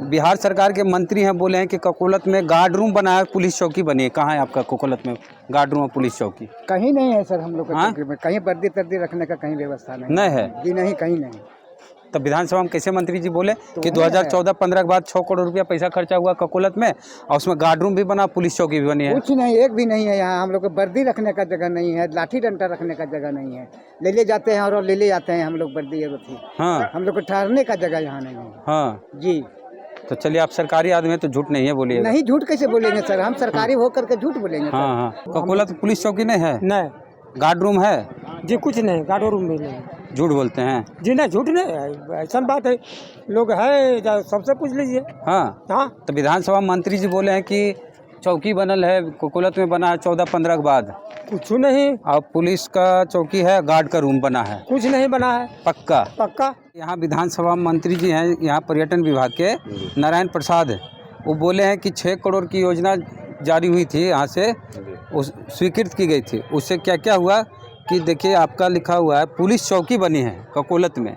बिहार सरकार के मंत्री हैं, बोले हैं कि ककोलत में गार्ड रूम बना है, पुलिस चौकी बनी है। कहाँ है आपका ककोलत में गार्ड रूम और पुलिस चौकी? कहीं नहीं है सर, हम लोग हाँ? के कहीं वर्दी तरदी रखने का कहीं व्यवस्था नहीं है जी, नहीं, कहीं नहीं। तब विधानसभा में कैसे मंत्री जी बोले कि 2014-15 के बाद 6 करोड़ रुपया पैसा खर्चा हुआ ककोलत में और उसमें गार्ड रूम भी बना, पुलिस चौकी भी बनी है? कुछ नहीं, एक भी नहीं है यहाँ। हम लोग को वर्दी रखने का जगह नहीं है, लाठी डंडा रखने का जगह नहीं है। ले जाते हैं और ले जाते हैं हम लोग वर्दी। हाँ, हम लोग को ठहरने का जगह यहाँ नहीं है। हाँ जी, तो चलिए, आप सरकारी आदमी हैं तो झूठ नहीं है बोलिए। नहीं, झूठ कैसे बोलेंगे सर? हम सरकारी होकर के झूठ बोलेंगे? हाँ हाँ, ककोलत पुलिस चौकी नहीं है? नहीं गार्ड रूम है जी, कुछ नहीं, गार्ड रूम भी नहीं। झूठ बोलते हैं जी नहीं, झूठ नहीं, ऐसा बात है। लोग है, सबसे पूछ लीजिए। हाँ। हाँ, तो विधानसभा मंत्री जी बोले हैं कि चौकी बनल है, ककोलत में बना है 14-15 के बाद, कुछ नहीं, और पुलिस का चौकी है, गार्ड का रूम बना है। कुछ नहीं बना है। पक्का? पक्का। यहाँ विधानसभा मंत्री जी हैं, यहाँ पर्यटन विभाग के नारायण प्रसाद, वो बोले हैं कि 6 करोड़ की योजना जारी हुई थी, यहाँ से उस स्वीकृत की गई थी। उससे क्या क्या हुआ कि देखिए, आपका लिखा हुआ है पुलिस चौकी बनी है ककोलत में।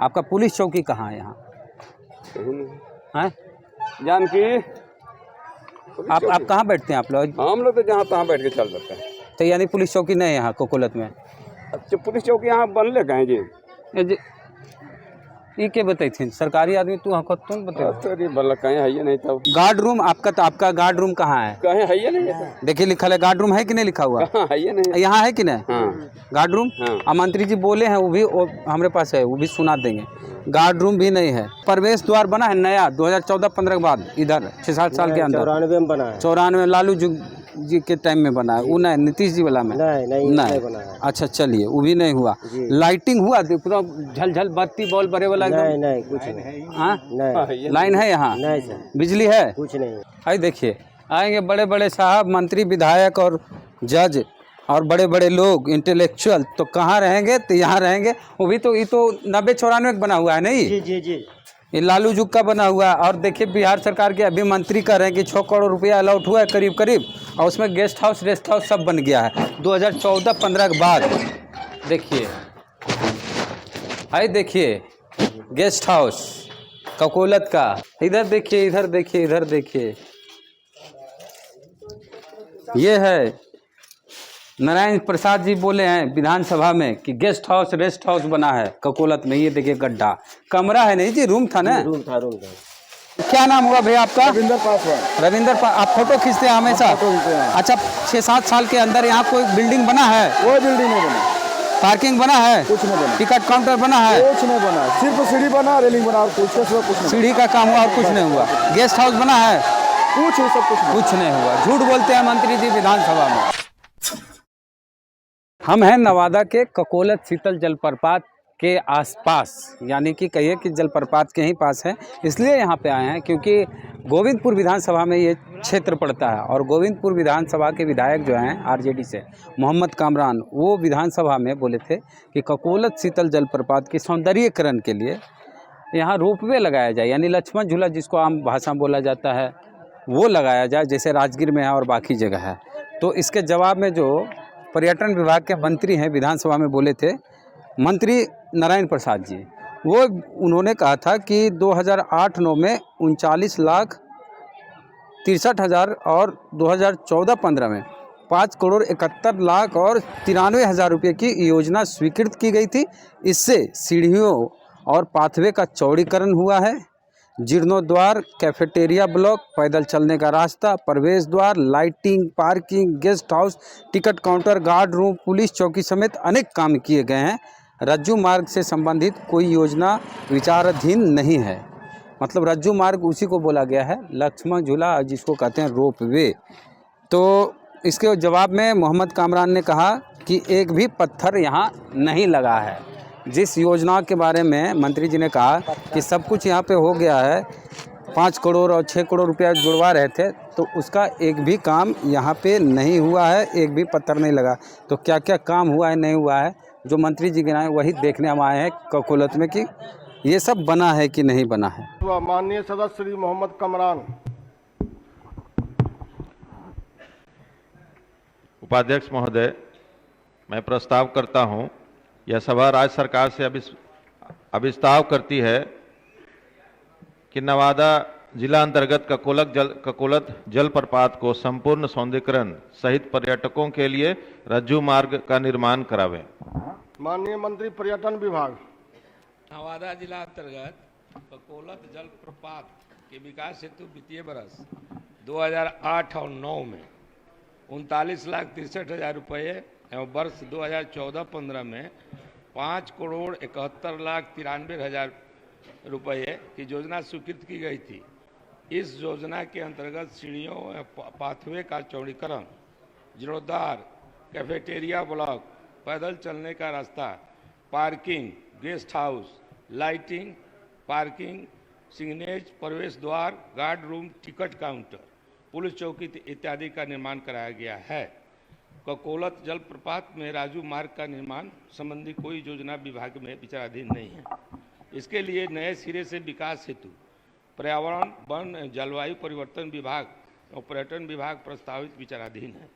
आपका पुलिस चौकी कहाँ है यहाँ? हैं? जानकी, आप कहाँ बैठते हैं आप लोग? हम लोग तो जहाँ तहाँ बैठ के चल जाते हैं। तो यानी पुलिस चौकी नहीं है यहाँ कोकोलत में? अच्छा, पुलिस चौकी यहाँ बनले कहें जी? ये के बताई थी सरकारी आदमी, तू हमको तुम बताओ। अरे भला कहीं है ये नहीं था। गार्ड रूम आपका, तो आपका गार्ड रूम कहाँ है? कहीं है ये नहीं था। देखिए लिखा है गार्ड रूम, है कि नहीं लिखा हुआ? कहाँ है ये नहीं? यहाँ है कि नहीं? हाँ। Guard room? हाँ। मंत्री जी बोले हैं, वो भी हमारे पास है, वो भी सुना देंगे। गार्ड रूम भी नहीं है। प्रवेश द्वार बना है नया 2014-15 के बाद, इधर 6-7 साल के अंदर 94 में बना है। 94 लालू जी के टाइम में बना है। वो नहीं, नीतीश जी वाला में नहीं बना है। अच्छा चलिए, वो भी नहीं हुआ। लाइटिंग हुआ पूरा, झल झल बत्ती बॉल बड़े वाला? नहीं, कुछ नहीं। हाँ, नहीं। लाइन है यहाँ? नहीं सर, बिजली है? कुछ नहीं। भाई देखिए, आएंगे बड़े बड़े साहब, मंत्री, विधायक और जज और बड़े बड़े लोग इंटेलेक्चुअल, तो कहाँ रहेंगे? तो यहाँ रहेंगे। वो भी तो, ये तो 90-94 का बना हुआ है नहीं? जी। ये लालू जुग का बना हुआ है। और देखिए, बिहार सरकार के अभी मंत्री कह रहे हैं कि 6 करोड़ रुपया अलाउट हुआ है करीब, और उसमें गेस्ट हाउस रेस्ट हाउस सब बन गया है 2014-15 के बाद। देखिए भाई, देखिए गेस्ट हाउस ककोलत का। इधर देखिए, इधर देखिए, इधर देखिए, ये है। नारायण प्रसाद जी बोले हैं विधानसभा में कि गेस्ट हाउस रेस्ट हाउस बना है ककोलत में। ये देखिए गड्ढा, कमरा है नहीं जी, रूम था ना? रूम था। क्या नाम हुआ भैया आपका? रविंदर पासवान। रविंदर आप फोटो खींचते हैं हमेशा? अच्छा, 6-7 साल के अंदर यहाँ कोई बिल्डिंग बना है? कोई बिल्डिंग नहीं बना। पार्किंग बना है? कुछ नहीं बना। टिकट काउंटर बना है? कुछ नहीं बना, सिर्फ सीढ़ी बना, रेलिंग बना, और कुछ नहीं। सीढ़ी का काम हुआ और कुछ नहीं हुआ। गेस्ट हाउस बना है? कुछ नहीं हुआ। झूठ बोलते हैं मंत्री जी विधानसभा में। हम हैं नवादा के ककोलत शीतल जलप्रपात के आसपास, यानी कि कहिए कि जलप्रपात के ही पास है। इसलिए यहाँ पे आए हैं क्योंकि गोविंदपुर विधानसभा में ये क्षेत्र पड़ता है, और गोविंदपुर विधानसभा के विधायक जो हैं आरजेडी से मोहम्मद कामरान, वो विधानसभा में बोले थे कि ककोलत शीतल जलप्रपात के सौंदर्यीकरण के लिए यहाँ रोपवे लगाया जाए, यानी लक्ष्मण झूला जिसको आम भाषा में बोला जाता है, वो लगाया जाए, जैसे राजगीर में है और बाकी जगह है। तो इसके जवाब में जो पर्यटन विभाग के मंत्री हैं विधानसभा में बोले थे, मंत्री नारायण प्रसाद जी, वो उन्होंने कहा था कि 2008-9 में 39,63,000 और 2014-15 में 5,71,00,000 और 93,000 रुपये की योजना स्वीकृत की गई थी। इससे सीढ़ियों और पाथवे का चौड़ीकरण हुआ है, जीर्णोद्वार, कैफेटेरिया ब्लॉक, पैदल चलने का रास्ता, प्रवेश द्वार, lighting, parking, guest house, ticket counter, guard room, police चौकी समेत अनेक काम किए गए हैं। रज्जू मार्ग से संबंधित कोई योजना विचाराधीन नहीं है। मतलब रज्जू मार्ग उसी को बोला गया है, लक्ष्मण झूला जिसको कहते हैं रोप वे। तो इसके जवाब में मोहम्मद कामरान ने कहा कि एक भी पत्थर यहाँ नहीं लगा है। जिस योजना के बारे में मंत्री जी ने कहा कि सब कुछ यहाँ पे हो गया है, 5 करोड़ और 6 करोड़ रुपया जुड़वा रहे थे, तो उसका एक भी काम यहाँ पे नहीं हुआ है, एक भी पत्थर नहीं लगा। तो क्या क्या काम हुआ है, नहीं हुआ है, जो मंत्री जी गिनाए वही देखने हम आए हैं ककोलत में कि ये सब बना है कि नहीं बना है। माननीय सदस्य श्री मोहम्मद कामरान। उपाध्यक्ष महोदय, मैं प्रस्ताव करता हूं, यह सभा राज्य सरकार से अभिस्ताव करती है कि नवादा जिला अंतर्गत ककोलत जलप्रपात को संपूर्ण सौंदर्यीकरण सहित पर्यटकों के लिए रज्जू मार्ग का निर्माण करावें। माननीय मंत्री पर्यटन विभाग। नवादा जिला अंतर्गत ककोलत जलप्रपात के विकास हेतु वित्तीय वर्ष 2008 और 9 में 39,63,000 रुपये एवं वर्ष 2014-15 में 5,71,93,000 रुपये की योजना स्वीकृत की गई थी। इस योजना के अंतर्गत सीढ़ियों एवं पाथवे का चौड़ीकरण, जीर्णोद्धार, कैफेटेरिया ब्लॉक, पैदल चलने का रास्ता, parking, guest house, lighting, parking, signage, प्रवेश द्वार, guard room, ticket counter, police चौकी इत्यादि का निर्माण कराया गया है। ककोलत जलप्रपात में राजू मार्ग का निर्माण संबंधी कोई योजना विभाग में विचाराधीन नहीं है। इसके लिए नए सिरे से विकास हेतु पर्यावरण, वन एवं जलवायु परिवर्तन विभाग और पर्यटन विभाग प्रस्तावित विचाराधीन है।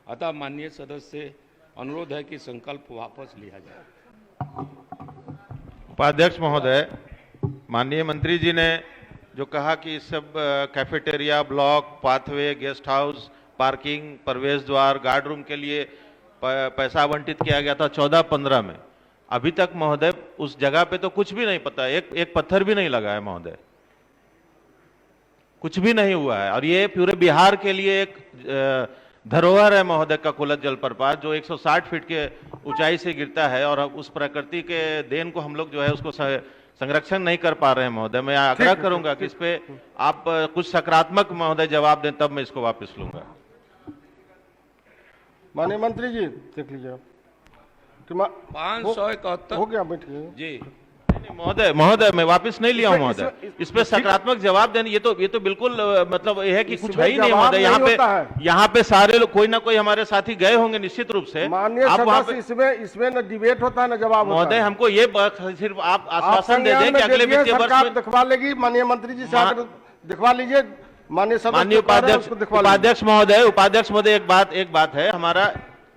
अतः माननीय सदस्य से अनुरोध है कि संकल्प वापस लिया जाए। उपाध्यक्ष महोदय, माननीय मंत्री जी ने जो कहा कि इस सब cafeteria, block, pathway, guest house, parking, प्रवेश द्वार, गार्ड रूम के लिए पैसा आवंटित किया गया था 14-15 में। अभी तक महोदय उस जगह पे तो कुछ भी नहीं पता, एक पत्थर भी नहीं लगा है महोदय, कुछ भी नहीं हुआ है। और ये पूरे बिहार के लिए एक धरोहर है महोदय, ककोलत जलप्रपात, जो 160 फीट के ऊंचाई से गिरता है और उस प्रकृति के देन को हम लोग जो है उसको संरक्षण नहीं कर पा रहे हैं महोदय। मैं आग्रह करूंगा कि इस पे आप कुछ सकारात्मक महोदय जवाब दें, तब मैं इसको वापस लूंगा। माननीय मंत्री जी देख लीजिए। 571 हो गया, बैठिए जी। महोदय मैं वापस नहीं लिया हूं महोदय, इस पे सकारात्मक जवाब देने। ये तो बिल्कुल मतलब ये है कि कुछ है ही नहीं महोदय। यहाँ पे सारे लोग, कोई ना कोई हमारे साथी गए होंगे निश्चित रूप से। माननीय सदस्य, इसमें न डिबेट होता है न जवाब होता है। महोदय हमको ये सिर्फ आप आश्वासन दे दें कि अगले वित्तीय वर्ष में दिखवा लेगी। माननीय मंत्री जी से दिखवा लीजिए। माननीय उपाध्यक्ष महोदय एक बात है, हमारा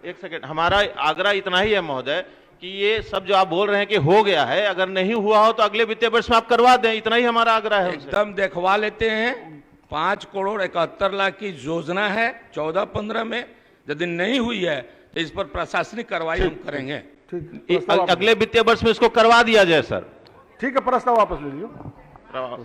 एक सेकंड, हमारा आग्रह इतना ही है महोदय कि ये सब जो आप बोल रहे हैं कि हो गया है, अगर नहीं हुआ हो तो अगले वित्तीय वर्ष में आप करवा दें, इतना ही हमारा आग्रह है। एकदम देखवा लेते हैं। 5,71,00,000 की योजना है 14-15 में, यदि नहीं हुई है तो इस पर प्रशासनिक कार्रवाई हम करेंगे। अगले वित्तीय वर्ष में इसको करवा दिया जाए सर। ठीक है, प्रस्ताव वापस ले लीजिए।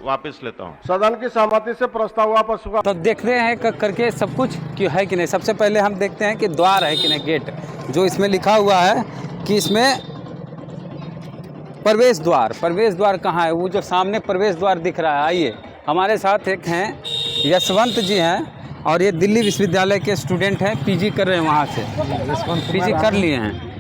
वापस लेता हूँ। सदन की सहमति से प्रस्ताव वापस हुआ। तो देख रहे हैं करके सब कुछ कि है कि नहीं। सबसे पहले हम देखते हैं कि द्वार है कि नहीं, गेट जो इसमें लिखा हुआ है कि इसमें प्रवेश द्वार कहाँ है। वो जो सामने प्रवेश द्वार दिख रहा है, आइए हमारे साथ एक हैं यशवंत जी हैं और ये दिल्ली विश्वविद्यालय के स्टूडेंट हैं, पीजी कर रहे हैं, वहाँ से पीजी कर लिए हैं।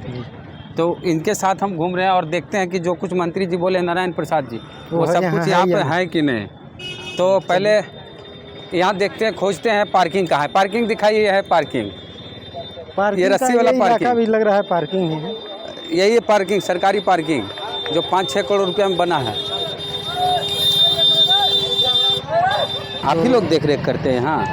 तो इनके साथ हम घूम रहे हैं और देखते हैं कि जो कुछ मंत्री जी बोले, नारायण प्रसाद जी, वो सब कुछ यहाँ पे है कि नहीं। तो पहले यहाँ देखते हैं, खोजते हैं पार्किंग कहाँ है। पार्किंग दिखाइए, है पार्किंग, ये रस्सी वाला पार्किंग भी लग रहा है। पार्किंग है, यही है पार्किंग, सरकारी पार्किंग जो 5-6 करोड़ रुपये में बना है। आप ही लोग देख रेख करते हैं। हाँ,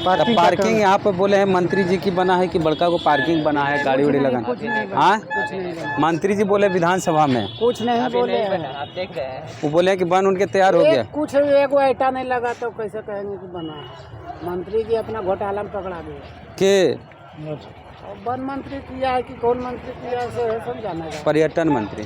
पार्किंग यहाँ पे बोले हैं मंत्री जी की बना है कि बड़का को पार्किंग बना है, गाड़ी उड़ी लगाना। हाँ, मंत्री जी बोले विधानसभा में कुछ नहीं बोले हैं, आप देख रहे हैं। वो बोले कि बन उनके तैयार हो गया। कुछ एक ऐटा नहीं लगा तो कैसे कहेंगे कि बना है। मंत्री जी अपना घोटाला में पकड़ा गए के वन मंत्री किया है कि कौन मंत्री किया है, समझाना है। पर्यटन मंत्री,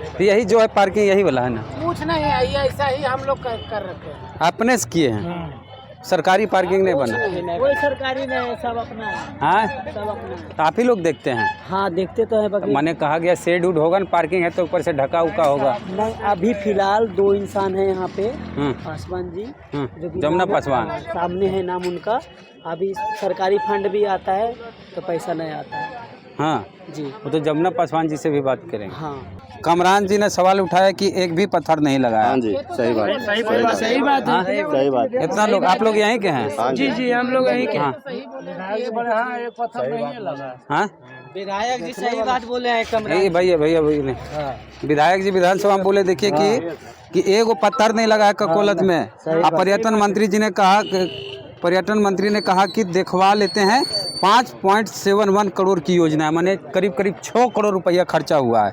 तो यही जो है पार्किंग यही वाला है ना। कुछ नहीं है, ये ऐसा ही हम लोग कर रखे हैं। अपने से किए हैं, सरकारी पार्किंग नहीं बना। कोई सरकारी नहीं, सब अपना है। हाँ, सब अपना। तो आप ही लोग देखते हैं। हाँ, देखते तो है। मैंने कहा गया शेड उड होगा ना, पार्किंग है तो ऊपर से ढका उका होगा। नहीं, अभी फिलहाल 2 इंसान हैं यहाँ पे, पासवान जी, जमुना पासवान, सामने है नाम उनका। अभी सरकारी फंड भी आता है तो पैसा नहीं आता है। हाँ जी, वो तो जमुना पासवान जी से भी बात करेंगे। हाँ, कमरान जी ने सवाल उठाया कि एक भी पत्थर नहीं लगाया। हाँ जी, सही बात है। सही बात। इतना लोग, आप लोग यहीं के हैं? जी, हम लोग यहीं के। हाँ, पत्थर नहीं लगा। हाँ, विधायक जी सही बात बोले हैं। भैया भैया विधायक जी विधानसभा में बोले, देखिए कि एगो पत्थर नहीं लगा है ककोलत में। पर्यटन मंत्री ने कहा कि देखवा लेते हैं 5.71 करोड़ की योजना है, माने करीब करीब 6 करोड़ रुपया खर्चा हुआ है।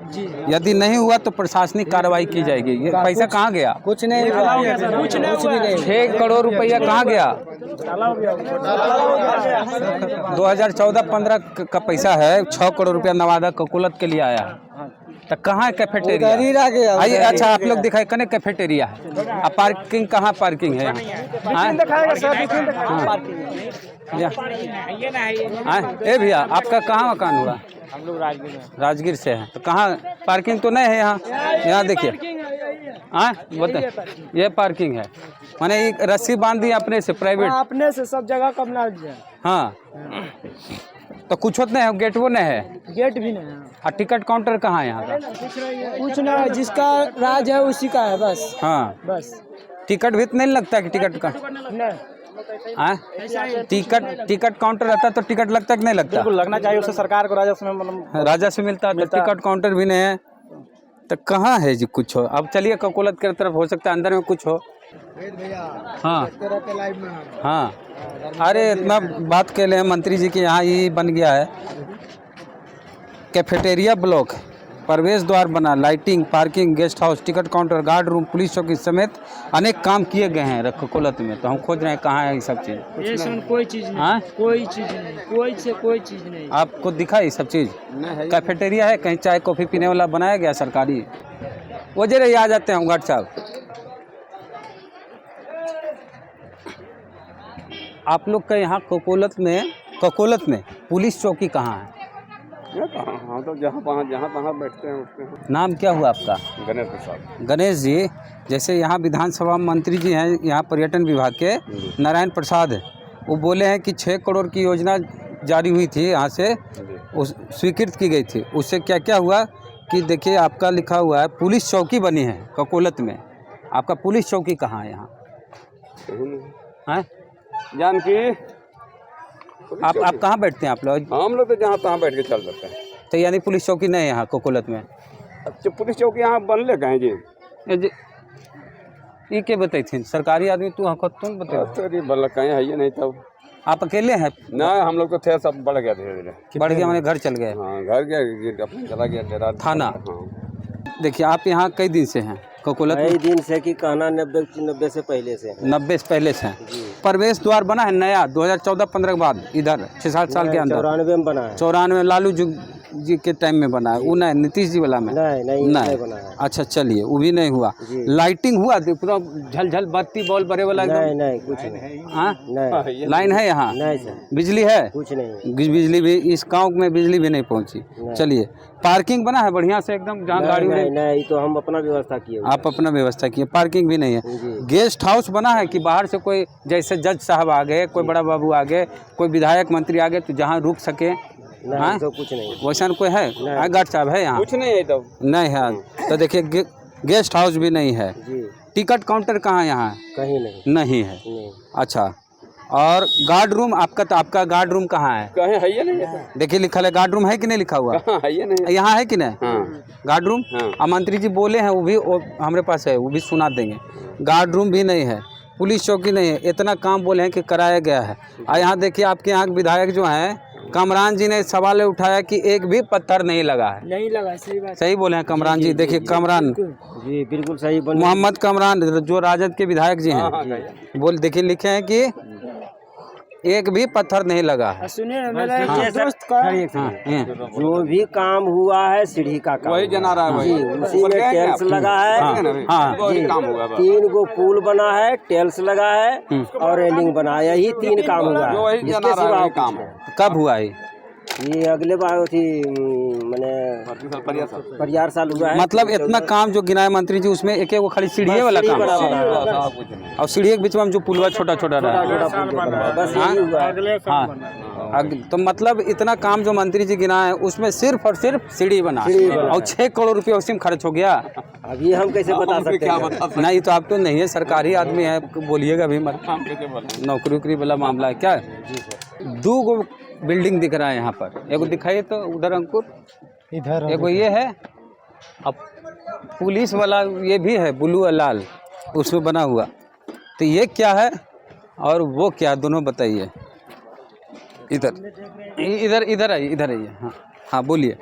यदि नहीं हुआ तो प्रशासनिक कार्रवाई की जाएगी। ये पैसा कहाँ गया? कुछ नहीं, कुछ भी नहीं। 6 करोड़ रुपया कहाँ गया? 2014-15 का पैसा है। 6 करोड़ रुपया नवादा ककुलत के लिए आया है। तो कहाँ है कैफेटेरिया? आइए, अच्छा आप लोग दिखाए कने कैफेटेरिया है। अब पार्किंग कहाँ पार्किंग है यहाँ? ए भैया, आपका कहाँ मकान हुआ? हम लोग राजगीर से हैं। तो कहाँ पार्किंग तो नहीं है यहाँ? यहाँ देखिए, हाँ बताइए, ये पार्किंग है, माने एक रस्सी बांध दी अपने से, प्राइवेट अपने से सब जगह कम ना जाए। हाँ, तो कुछ होता नहीं है, गेट वो नहीं है, गेट भी नहीं है। और टिकट काउंटर कहाँ है यहाँ का? कुछ ना, जिसका राज है उसी का है बस। हाँ, बस टिकट भी तो नहीं लगता है कि टिकट का? नहीं, टिकट काउंटर रहता तो टिकट लगता कि नहीं लगता? लगना चाहिए, उससे सरकार को राजस्व में मतलब राजस्व मिलता है, तो टिकट काउंटर भी नहीं है। तो कहाँ है जी कुछ हो? अब चलिए ककोलत की तरफ, हो सकता है अंदर में कुछ हो। हाँ हाँ, अरे इतना बात कह रहे हैं मंत्री जी के यहाँ ये बन गया है कैफेटेरिया ब्लॉक, प्रवेश द्वार बना, lighting, parking, guest house, ticket counter, guard room, police चौकी समेत अनेक काम किए गए हैं ककोलत में। तो हम खोज रहे हैं कहाँ है ये सब चीज़। कोई चीज नहीं। हाँ, कोई चीज नहीं, कोई चीज नहीं। आपको दिखा ये सब चीज़? कैफेटेरिया है, कहीं चाय कॉफ़ी पीने वाला बनाया गया सरकारी? वो जरा आ जाते हैं हम गार्ड साहब। आप लोग का यहाँ ककोलत में पुलिस चौकी कहाँ है? हम तो जहाँ तहाँ बैठते हैं उठते हैं। नाम क्या हुआ आपका? गणेश प्रसाद। गणेश जी, जैसे यहाँ विधानसभा मंत्री जी हैं, यहाँ पर्यटन विभाग के नारायण प्रसाद, वो बोले हैं कि 6 करोड़ की योजना जारी हुई थी, यहाँ से स्वीकृत की गई थी। उससे क्या क्या हुआ कि देखिए आपका लिखा हुआ है पुलिस चौकी बनी है ककोलत में। आपका पुलिस चौकी कहाँ है यहाँ? हैं? जानकी, आप कहाँ बैठते हैं आप लोग? हम लोग तो जहाँ तहाँ बैठ के चल जाते हैं। तो यानी पुलिस चौकी नहीं है यहाँ कोकोलत में? अच्छा, पुलिस चौकी यहाँ बनले कहें जी? ये क्या बताई थी सरकारी आदमी? तुम बताओ। तो बल्ला कहीं है ये नहीं तब। आप अकेले हैं? ना, हम लोग तो थे, सब बढ़ गया धीरे धीरे। बढ़ गया मैंने घर चल गए? हाँ, घर गया, अपना चला गया डेरा थाना। हाँ। देखिए आप यहाँ कई दिन से हैं कोकोलत में? कई दिन से कि कहना 90 से पहले से। 90 से पहले से हैं। प्रवेश द्वार बना है नया 2014-15 के बाद, इधर 6-7 साल के अंदर? 94 में बना है। 94 लालू जी के टाइम में बना है वो? नहीं, नीतीश जी वाला में? नहीं बना है। अच्छा चलिए, वो भी नहीं हुआ। लाइटिंग हुआ पूरा झल बत्ती बॉल बड़े वाला? नहीं कुछ नहीं। हाँ, नहीं लाइन है यहाँ? नहीं सर। बिजली है? कुछ नहीं। बिजली भी इस गांव में बिजली भी नहीं पहुंची। चलिए, पार्किंग बना है बढ़िया से एकदम, जहाँ गाड़ी नहीं, तो हम अपना व्यवस्था किए। आप अपना व्यवस्था किए, पार्किंग भी नहीं है। गेस्ट हाउस बना है कि बाहर से कोई, जैसे जज साहब आ गए, कोई बड़ा बाबू आ गए, कोई विधायक मंत्री आ गए, तो जहाँ रुक सके? नहीं, तो कुछ नहीं। वैसा कोई है? गार्ड साहब है यहाँ? कुछ नहीं है तब। नहीं है। तो देखिए गेस्ट हाउस भी नहीं है। टिकट काउंटर कहाँ यहाँ? कहीं नहीं। नहीं है। अच्छा, और गार्ड रूम आपका? तो आपका गार्ड रूम कहाँ है? कहीं है ये नहीं है। देखिए लिखा है गार्ड रूम, है कि नहीं लिखा हुआ? है ये नहीं। यहाँ है कि नहीं? हाँ। Guard room? हाँ। मंत्री जी बोले हैं, वो भी हमारे पास है, वो भी सुना देंगे। गार्ड रूम भी नहीं है, पुलिस चौकी नहीं है। इतना काम बोले हैं कि कराया गया है। और यहाँ देखिए आपके यहाँ विधायक जो हैं कमरान जी ने सवाल उठाया कि एक भी पत्थर नहीं लगा है। नहीं लगा, सही बात। सही बोले हैं कमरान जी। देखिए कमरान जी बिल्कुल सही। मोहम्मद कमरान जो राजद के विधायक जी हैं, बोल देखिए लिखे हैं कि एक भी पत्थर नहीं लगा है। सुनिए ना, मेरा दोस्त का जो भी काम हुआ है सीढ़ी का काम, वही जना रहा है भाई। उसी में टेल्स लगा है। हाँ, वही काम होगा। 3 गो पुल बना है, टेल्स लगा है और रेलिंग बना है, यही 3 काम हुआ है। वही इसके जना सिवा रहा है कुछ काम। नहीं। कब हुआ है ये? अगले बार थी, मैंने परियार साल हुआ है। मतलब इतना काम जो गिनाए मंत्री जी, उसमें एक एक खाली सीढ़ी वाला काम है। और सीढ़ी के बीच में जो पुलवा छोटा छोटा रहा है, बस यही हुआ है। हाँ, तो मतलब इतना काम जो मंत्री जी गिनाए हैं उसमें सिर्फ और सिर्फ सीढ़ी बना और 6 करोड़ रुपये उसी में खर्च हो गया। अब ये हम कैसे बता सकते हैं? नहीं, तो आप तो नहीं है, सरकारी आदमी है, बोलिएगा भी मत। नौकरी वोकरी वाला मामला है क्या? 2 गो बिल्डिंग दिख रहा है यहाँ पर। एगो दिखाइए तो उधर अंकुर, इधर एगो ये है, अब पुलिस वाला ये भी है ब्लू और लाल, उसमें बना हुआ। तो ये क्या है और वो क्या, दोनों बताइए। इधर आइए। हाँ हाँ बोलिए।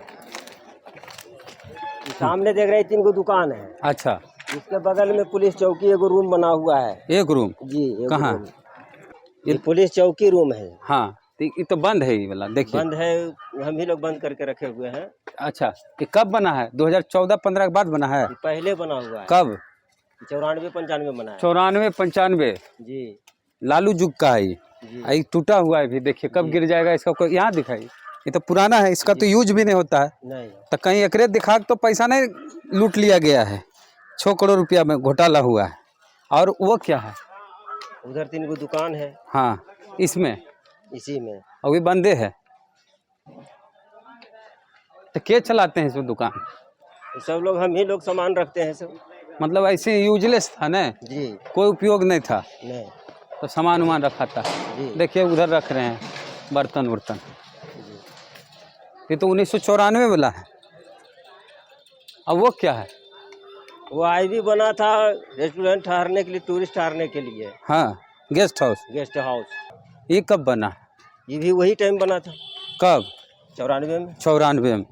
सामने देख रहे हैं 3 गो दुकान है। अच्छा, इसके बगल में पुलिस चौकी एगो रूम बना हुआ है। एक रूम जी एगो कहाँ? रूम। ये पुलिस चौकी रूम है। हाँ, तो ये तो बंद है, ये वाला देखिए। बंद है, हम ही लोग बंद करके रखे हुए हैं। अच्छा, ये कब बना है? 2014-15 के बाद बना है? ये पहले बना हुआ है। कब? 94-95 बना है। 94-95 जी लालू जुग का है ये। जी। ये टूटा हुआ है भी, देखिए कब गिर जाएगा इसका कोई यहाँ दिखाई। ये तो पुराना है, इसका तो यूज भी नहीं होता है। नहीं, तो कहीं एकरे दिखा के तो पैसा नहीं लूट लिया गया है। 6 करोड़ रुपया में घोटाला हुआ है। और वो क्या है? उधर 3 गो दुकान है। हाँ, इसमें इसी में अभी बंदे है। तो क्या चलाते हैं इसमें दुकान? सब लोग, हम ही लोग सामान रखते हैं सब। मतलब ऐसे यूजलेस था ना, जी कोई उपयोग नहीं था, नहीं। तो सामान वामान रखा था। जी देखिए उधर रख रहे हैं बर्तन वर्तन। ये तो 1994 वाला है। अब वो क्या है? वो आईवी बना था रेस्टोरेंट ठहरने के लिए, टूरिस्ट ठहरने के लिए। हाँ, गेस्ट हाउस। Guest house. ये कब बना? ये भी वही टाइम बना था, कब? 94 में। 94 में।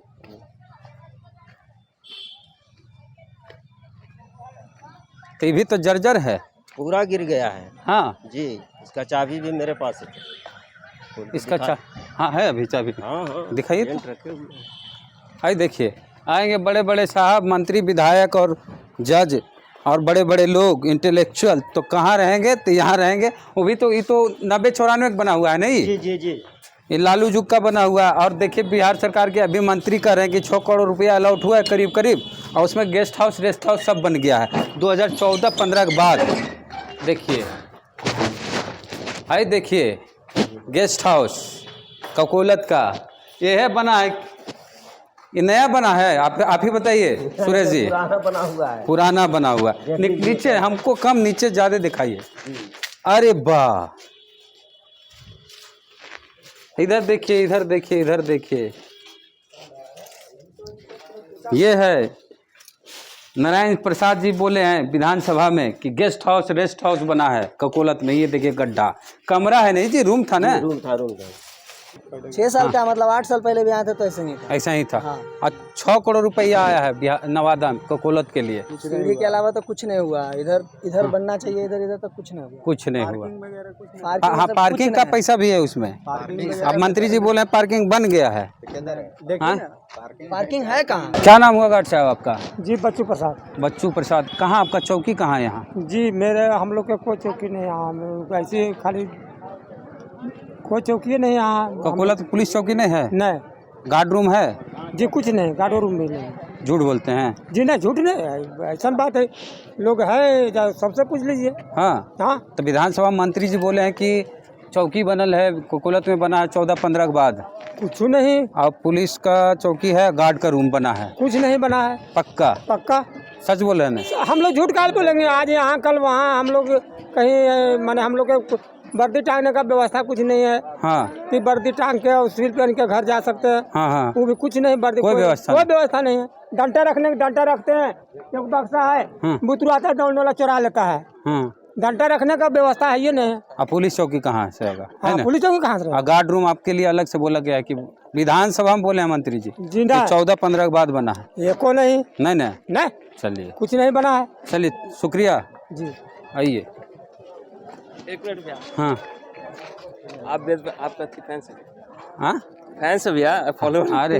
तो ये भी तो जर्जर है। पूरा गिर गया है। हाँ, जी, इसका चाबी भी मेरे पास है। इसका हाँ है अभी चाबी। हाँ हाँ दिखाइए तो। पेंट रखे हुए हैं। आई देखिए, आएंगे बड़े बड़े साहब, मंत्री, विधायक और जज और बड़े बड़े लोग इंटेलेक्चुअल, तो कहाँ रहेंगे? तो यहाँ रहेंगे। वो भी तो, ये तो 90-94 बना हुआ है नहीं, जी जी जी। ये लालू जुग का बना हुआ है। और देखिए बिहार सरकार के अभी मंत्री कह रहे हैं कि 6 करोड़ रुपया अलॉट हुआ है करीब करीब, और उसमें गेस्ट हाउस रेस्ट हाउस सब बन गया है 2014-15 के बाद। देखिए, आई देखिए गेस्ट हाउस ककोलत का, ये है बना है, ये नया बना है? आप ही बताइए सुरेश जी। पुराना बना हुआ है। पुराना बना हुआ है। नीचे हमको कम, नीचे ज़्यादा दिखाइए। अरे वाह, इधर देखिए, इधर देखिए, इधर देखिए। ये है नारायण प्रसाद जी बोले हैं विधानसभा में कि गेस्ट हाउस रेस्ट हाउस बना है ककोलत में। ये देखिए गड्ढा, कमरा है नहीं जी, रूम था ना। रूम था। 6 साल का, मतलब 8 साल पहले भी आए थे तो ऐसे ही था। ऐसा ही था। और 6 करोड़ रुपया आया है नवादा में ककोलत के लिए। सीढ़ी के अलावा तो कुछ नहीं हुआ। इधर बनना चाहिए, इधर तो कुछ नहीं हुआ। कुछ नहीं हुआ। पार्किंग हाँ, पार्किंग का पैसा भी है उसमें। अब मंत्री जी बोले पार्किंग बन गया है। हाँ? पार्किंग है कहाँ? क्या नाम हुआ गार्ड साहब आपका? जी बच्चू प्रसाद। बच्चू प्रसाद। कहाँ आपका चौकी कहाँ है यहाँ? जी हम लोग के कोई चौकी नहीं यहाँ, ऐसे खाली कोई चौकी नहीं यहाँ। ककोलत पुलिस चौकी नहीं है? नहीं। गार्ड रूम है? जी कुछ नहीं, गार्डो रूम भी नहीं। झूठ बोलते हैं जी नहीं, झूठ नहीं, ऐसा बात है। लोग है, सबसे पूछ लीजिए। हाँ। हाँ, तो विधानसभा मंत्री जी बोले हैं कि चौकी बनल है ककोलत में, बना है 14-15 के बाद। कुछ नहीं। और पुलिस का चौकी है, गार्ड का रूम बना है। कुछ नहीं बना है। पक्का? पक्का सच बोल रहे हैं? हम लोग झूठ काल बोलेंगे? आज यहाँ कल वहाँ, हम लोग कहीं माने हम लोग के वर्दी टांगने का व्यवस्था कुछ नहीं है। हाँ। कि वर्दी टांग के और सिविल पहन के घर जा सकते हैं। हाँ हाँ। वो भी कुछ नहीं, वर्दी कोई व्यवस्था नहीं है। डंडा रखने डंडा रखते हैं, एक बक्सा है, बुतरू आता है दौड़ने वाला चुरा लेता है। डंडा रखने का व्यवस्था है ये नहीं है। अब पुलिस चौकी कहाँ से होगा? हाँ, पुलिस चौकी कहाँ से? गार्ड रूम आपके लिए अलग से बोला गया है कि विधानसभा में बोले हैं मंत्री जी जी ना, 14-15 के बाद बना है। ये को नहीं नहीं। चलिए, कुछ नहीं बना है। चलिए शुक्रिया जी। आइए। एक मिनट भैया। हाँ, आपका फैंस है? हाँ फैंस भैया, फॉलो। अरे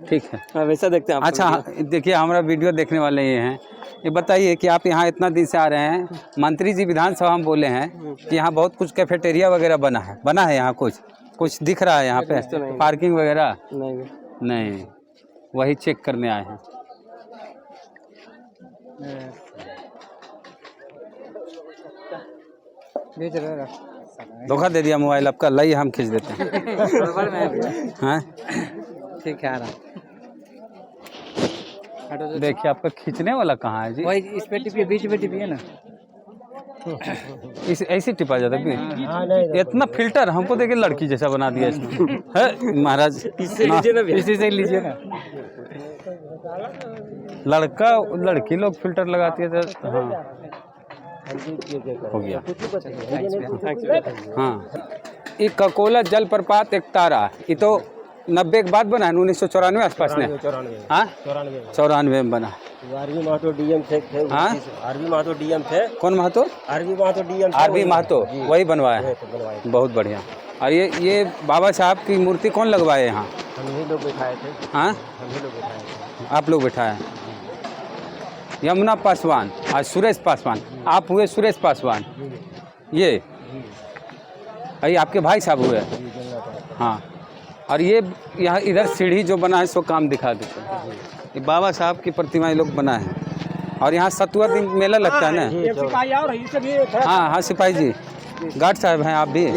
ठीक है, वैसा देखते हैं। अच्छा देखिए, हमारा वीडियो देखने वाले ये हैं। ये बताइए कि आप यहाँ इतना दिन से आ रहे हैं, मंत्री जी विधानसभा में बोले हैं कि यहाँ बहुत कुछ कैफेटेरिया वगैरह बना है यहाँ कुछ दिख रहा है यहाँ पे? पार्किंग वगैरह नहीं, वही चेक करने आए हैं। धोखा दे दिया मोबाइल आपका, लाइए हम खींच देते हैं। हाँ ठीक है। देखिए, आपका खींचने वाला कहाँ है जी? वही इस पे टिपिए, बीच में टिपिए ना। इस ऐसे टिपा जाता है। इतना फिल्टर हमको देखिए लड़की जैसा बना दिया इसने। है महाराज, इसी से लीजिए ना। लड़की लोग फिल्टर लगाती है तो हाँ हो गया। हाँ, ये ककोला जलप्रपात एक तारा ये तो 90 के बाद बना है 1994 आसपास ने। हाँ 94 में बना। आरवी महतो डीएम थे। हाँ आरवी महतो डीएम थे। कौन Mahto? RV Mahto DM. RV Mahto वही बनवाया है। बहुत बढ़िया। और ये बाबा साहब की मूर्ति कौन लगवाए यहाँ? हम ही लोग बैठाए थे। हाँ हम ही लोग बैठाए थे। आप लोग बैठाए। यमुना पासवान आज सुरेश पासवान, आप हुए सुरेश पासवान। ये आपके भाई साहब हुए। हाँ और ये यहाँ इधर सीढ़ी जो बना है सो काम दिखा देते हैं। ये बाबा साहब की प्रतिमा ये लोग बना है। और यहाँ सतुआ दिन मेला लगता है ना। हाँ हाँ सिपाही जी, गार्ड साहब हैं आप भी।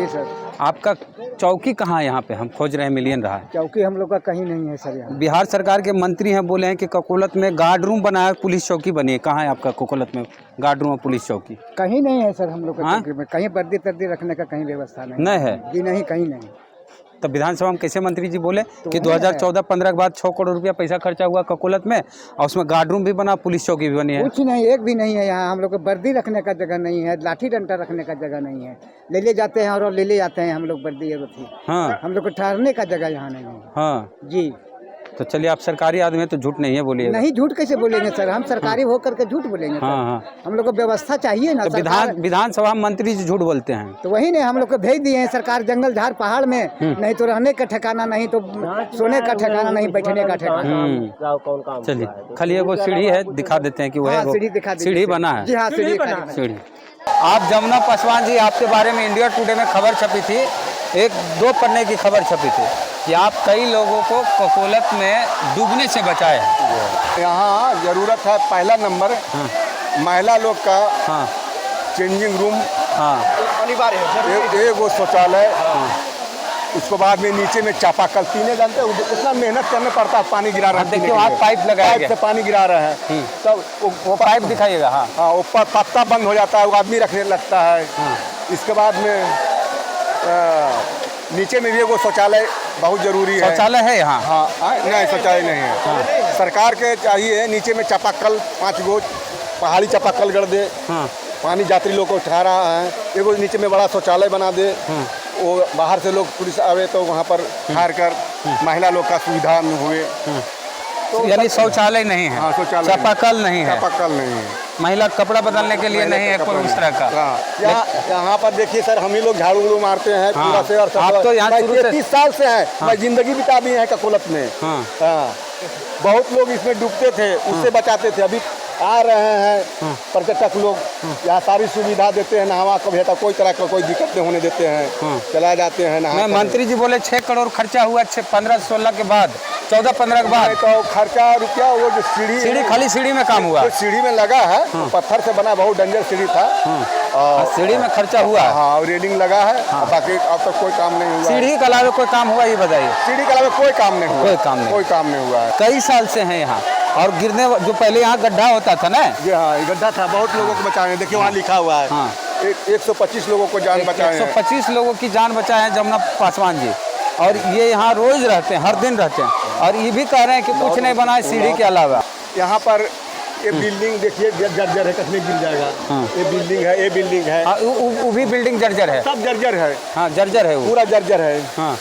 आपका चौकी कहाँ है यहाँ पे? हम खोज रहे हैं, मिलियन रहा है। चौकी हम लोग का कहीं नहीं है सर यहाँ। बिहार सरकार के मंत्री हैं, बोले हैं कि ककोलत में गार्ड रूम बनाया, पुलिस चौकी बनी है। कहाँ है आपका ककोलत में गार्ड रूम और पुलिस चौकी? कहीं नहीं है सर हम लोग का हाँ? चौकी में कहीं वर्दी तर्दी रखने का कहीं व्यवस्था नहीं है जी, नहीं कहीं नहीं। तब विधानसभा में कैसे मंत्री जी बोले कि 2014-15 के बाद 6 करोड़ रुपया पैसा खर्चा हुआ ककोलत में और उसमें गार्ड रूम भी बना, पुलिस चौकी भी बनी है? कुछ नहीं, एक भी नहीं है यहाँ। हम लोग को वर्दी रखने का जगह नहीं है, लाठी डंडा रखने का जगह नहीं है। ले जाते हैं और ले जाते हैं हम लोग वर्दी और हाँ हम लोग को ठहरने का जगह यहाँ नहीं है। हाँ जी तो चलिए, आप सरकारी आदमी हैं तो झूठ नहीं है बोलिए। नहीं, झूठ कैसे बोलेंगे सर? हम सरकारी होकर के झूठ बोलेंगे सर? हाँ हाँ हम लोग को व्यवस्था चाहिए ना। तो विधानसभा में मंत्री जी झूठ बोलते हैं तो वही नहीं, हम लोग को भेज दिए हैं सरकार जंगल झाड़ पहाड़ में, नहीं तो रहने का ठिकाना नहीं, तो सोने का ठिकाना नहीं, बैठने का ठिकाना। चलिए खाली वो सीढ़ी है, दिखा देते हैं कि वो है। सीढ़ी दिखा दीजिए। सीढ़ी बना है। जी हाँ, सीढ़ी बना है। सीढ़ी। आप जमुना पासवान जी, आपके बारे में इंडिया टुडे में खबर छपी थी, 1-2 पन्ने की खबर छपी थी कि आप कई लोगों को ककोलत में डूबने से बचाए हैं। यहाँ जरूरत है पहला नंबर महिला लोग का चेंजिंग रूम अनिवार्य है। एक वो शौचालय, उसके बाद में नीचे में चापाकल। पीने जानते हैं उतना मेहनत करना पड़ता है, पानी गिरा रहा है। देखिए वहाँ पाइप लगाया गया, से पानी गिरा रहे हैं। तब वो पाइप दिखाइएगा। हाँ हाँ, ऊपर पत्ता बंद हो जाता है, वो आदमी रखने लगता है। इसके बाद में नीचे में भी वो शौचालय बहुत जरूरी है। शौचालय है यहाँ? हाँ नहीं, शौचालय नहीं है। सरकार के चाहिए नीचे में चापाकल 5 गो पहाड़ी चापाकल गड़ दे। पानी यात्री लोग को उठा रहा है, एगो नीचे में बड़ा शौचालय बना दे। वो बाहर से लोग पुलिस आवे तो वहाँ पर ठहर कर महिला लोग का सुविधा हुए। तो यानी शौचालय नहीं है? हाँ, शौचालय चापाकल नहीं है। चापाकल नहीं है। महिला कपड़ा बदलने के लिए नहीं है कोई उस तरह का? यहाँ पर देखिए सर, हम ही लोग झाड़ू उड़ू मारते हैं पूरा से। और आप तो यहाँ 30 साल से हैं, मैं जिंदगी बिता दी है ककोलत में। हाँ बहुत लोग इसमें डूबते थे, उससे बचाते थे। अभी आ रहे हैं पर्यटक लोग, यहाँ सारी सुविधा देते हैं, नहावा को भेजा, कोई तरह का कोई दिक्कत नहीं होने देते हैं। चला जाते हैं नहा। मंत्री जी बोले 6 करोड़ खर्चा हुआ 15-16 के बाद, 14-15 के बाद। तो खर्चा रुपया, वो जो सीढ़ी खाली सीढ़ी में काम हुआ? सीढ़ी में लगा है, पत्थर से बना, बहुत डेंजर सीढ़ी था। और सीढ़ी में खर्चा हुआ? हाँ, रेलिंग लगा है। बाकी अब तक कोई काम नहीं हुआ। सीढ़ी के अलावा कोई काम हुआ ये बताइए? सीढ़ी के अलावा कोई काम नहीं हुआ। कोई काम नहीं हुआ है। कई साल से हैं यहाँ। और गिरने जो पहले यहाँ गड्ढा होता था ना? जी हाँ, गड्ढा था, बहुत लोगों को बचाए। देखिए वहाँ लिखा हुआ है। 125 लोगों को जान बचाए। 125 लोगों की जान बचाए हैं जमुना पासवान जी। और ये यहाँ रोज रहते हैं, हर दिन रहते हैं, और ये भी कह रहे हैं कि कुछ नहीं बना है सीढ़ी के अलावा। यहाँ पर ये बिल्डिंग देखिए जर्जर है, कहीं गिर जाएगा। ये बिल्डिंग है, ये बिल्डिंग है। वो भी बिल्डिंग जर्जर है? सब जर्जर है। हाँ जर्जर है, पूरा जर्जर है। हाँ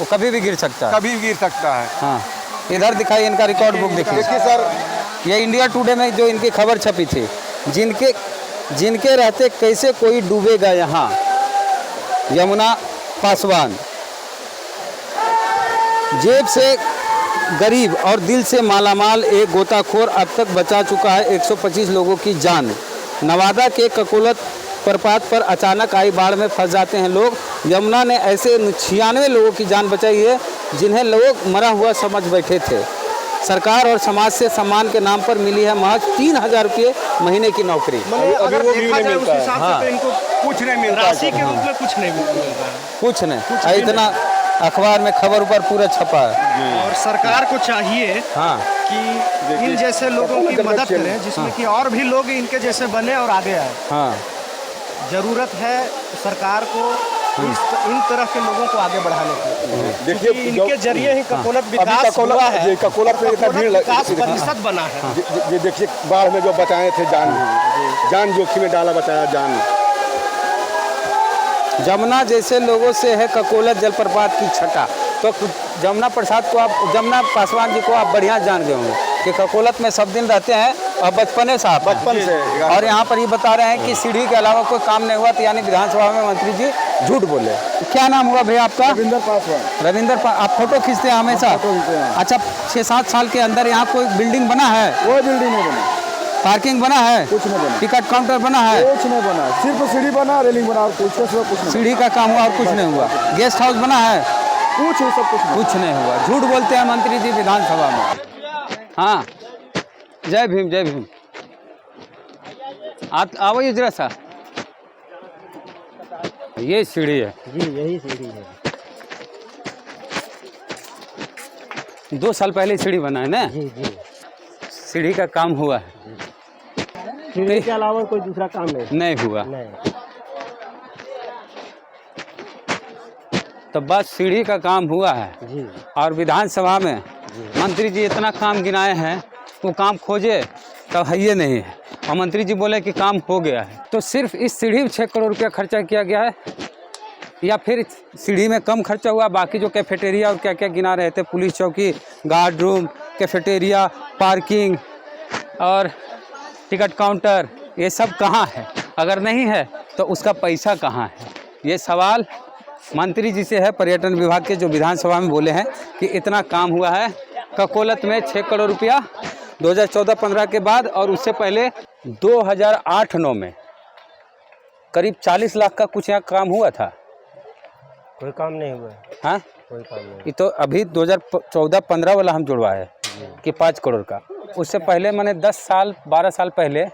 वो कभी भी गिर सकता है। कभी भी गिर सकता है। हाँ इधर दिखाइए इनका रिकॉर्ड बुक देखिए सर। ये इंडिया टुडे में जो इनकी खबर छपी थी, जिनके रहते कैसे कोई डूबेगा यहाँ। यमुना पासवान जेब से गरीब और दिल से मालामाल एक गोताखोर अब तक बचा चुका है 125 लोगों की जान। नवादा के ककोलत प्रपात पर अचानक आई बाढ़ में फंस जाते हैं लोग। यमुना ने ऐसे 96 लोगों की जान बचाई है जिन्हें लोग मरा हुआ समझ बैठे थे। सरकार और समाज से सम्मान के नाम पर मिली है महज 3000 रुपये महीने की नौकरी। अगर देखा जाए उस हिसाब से तो इनको कुछ नहीं मिलता, राशि के रूप में कुछ नहीं मिलता। कुछ नहीं, इतना अखबार में खबर पर पूरा छपा है। और सरकार को चाहिए कि इन जैसे लोगों की मदद करें, जिसमें कि और भी लोग इनके जैसे बने और आगे आए। जरूरत है सरकार को इन तरह के लोगों को आगे बढ़ाने की। देखिए इनके जरिए ही ककोलत विकास हुआ है। ककोलत में इतना भीड़ विकास परिषद बना है। ये देखिए बाढ़ में जो बचाए थे, जान जोखिम में डाला, बचाया जान। जमुना जैसे लोगों से है ककोलत जलप्रपात की छटा। तो जमुना पासवान जी को आप बढ़िया जान गए होंगे कि ककोलत में सब दिन रहते हैं और बचपन से और यहाँ पर ये बता रहे हैं कि सीढ़ी के अलावा कोई काम नहीं हुआ, तो यानी विधानसभा में मंत्री जी झूठ बोले। क्या नाम हुआ भैया आपका? रविंदर पासवान। आप फोटो खींचते हैं हमेशा? अच्छा, 6-7 साल के अंदर यहाँ कोई बिल्डिंग बना है? कोई बिल्डिंग नहीं बना। पार्किंग बना है? कुछ नहीं बना। टिकट काउंटर बना है? कुछ नहीं बना, सिर्फ सीढ़ी बना, रेलिंग बना, और कुछ नहीं। सीढ़ी का काम हुआ और कुछ नहीं हुआ। गेस्ट हाउस बना है? कुछ नहीं हुआ। झूठ बोलते हैं मंत्री जी विधानसभा में। हाँ, जय भीम जय भीम। आप आओ जरा सा। ये सीढ़ी है जी, यही सीढ़ी है। 2 साल पहले सीढ़ी बना है ना? जी जी, सीढ़ी का काम हुआ है? सीढ़ी के अलावा कोई दूसरा काम नहीं हुआ। नहीं। तो बस सीढ़ी का काम हुआ है जी। और विधानसभा में मंत्री जी इतना काम गिनाए हैं, वो काम खोजे तो है ये नहीं है, और मंत्री जी बोले कि काम हो गया है। तो सिर्फ इस सीढ़ी में 6 करोड़ रुपया खर्चा किया गया है, या फिर सीढ़ी में कम खर्चा हुआ? बाकी जो कैफेटेरिया और क्या क्या गिना रहे थे, पुलिस चौकी, गार्ड रूम, कैफेटेरिया, पार्किंग और टिकट काउंटर, ये सब कहाँ है? अगर नहीं है तो उसका पैसा कहाँ है? ये सवाल मंत्री जी से है, पर्यटन विभाग के, जो विधानसभा में बोले हैं कि इतना काम हुआ है ककोलत में 6 करोड़ रुपया 2014-15 के बाद, और उससे पहले 2008-9 में करीब 40 लाख का कुछ यहाँ काम हुआ था। कोई काम नहीं हुआ। हाँ, कोई काम नहीं। ये तो अभी 2014-15 वाला हम जुड़वा है कि 5 करोड़ का। उससे पहले मैंने 10-12 साल पहले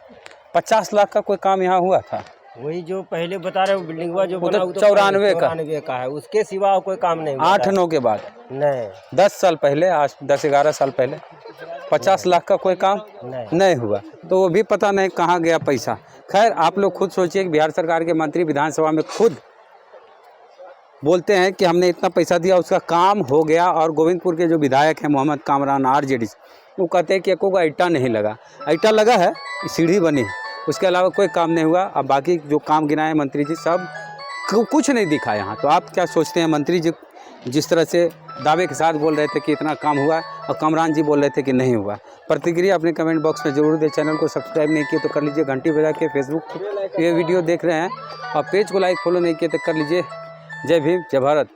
50 लाख का कोई काम यहाँ हुआ था। वही जो पहले बता रहे हो बिल्डिंग हुआ जो बना, 94 का है, उसके सिवा कोई काम नहीं हुआ। 8-9 के बाद नहीं, 10 साल पहले, आज 10-11 साल पहले 50 लाख का कोई काम नहीं हुआ। तो वो भी पता नहीं कहाँ गया पैसा। खैर, आप लोग खुद सोचिए कि बिहार सरकार के मंत्री विधानसभा में खुद बोलते हैं कि हमने इतना पैसा दिया, उसका काम हो गया। और गोविंदपुर के जो विधायक हैं मोहम्मद कामरान RJD, वो कहते हैं कि एको का ईटा नहीं लगा। ईटा लगा है, सीढ़ी बनी है, उसके अलावा कोई काम नहीं हुआ। अब बाकी जो काम गिनाए मंत्री जी, सब कुछ नहीं दिखा यहाँ। तो आप क्या सोचते हैं? मंत्री जी जिस तरह से दावे के साथ बोल रहे थे कि इतना काम हुआ, और कामरान जी बोल रहे थे कि नहीं हुआ। प्रतिक्रिया अपने कमेंट बॉक्स में जरूर दें। चैनल को सब्सक्राइब नहीं किए तो कर लीजिए, घंटी बजा के। फेसबुक ये वीडियो देख रहे हैं और पेज को लाइक फॉलो नहीं किए तो कर लीजिए। जय भीम, जय भारत।